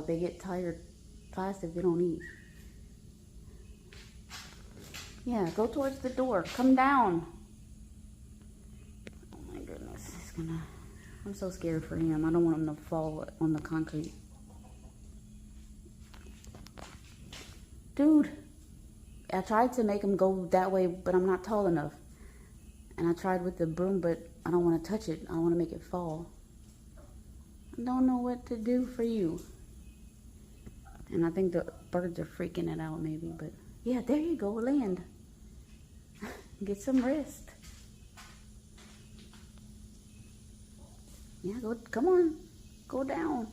They get tired fast if they don't eat. Yeah, go towards the door. Come down. Oh my goodness, he's gonna... I'm so scared for him. I don't want him to fall on the concrete. Dude, I tried to make him go that way, but I'm not tall enough. And I tried with the broom, but I don't want to touch it. I want to make it fall. I don't know what to do for you. And I think the birds are freaking it out maybe, but yeah, there you go, land. Get some rest. Yeah, go, come on, go down.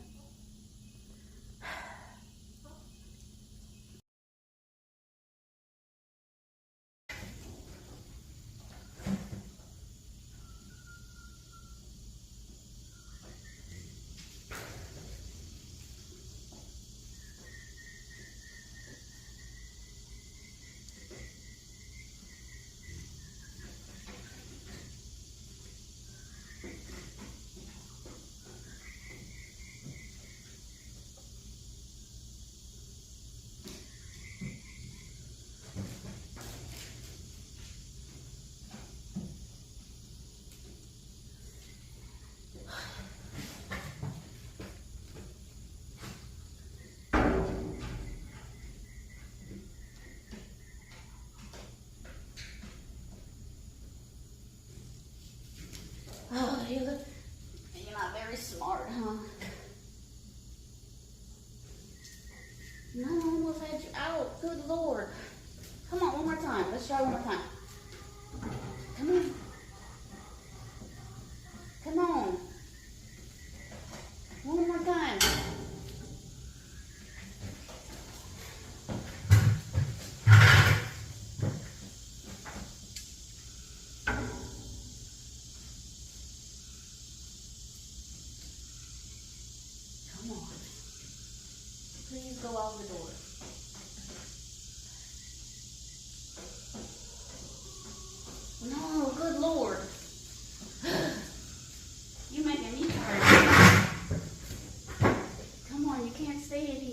Oh, you're not very smart, huh? No, I almost had you out. Good Lord. Come on, one more time. Let's try one more time. Come on. Come on. One more time. Come on. Please go out the door. No, good Lord. You making me tired. Come on, you can't stay in here.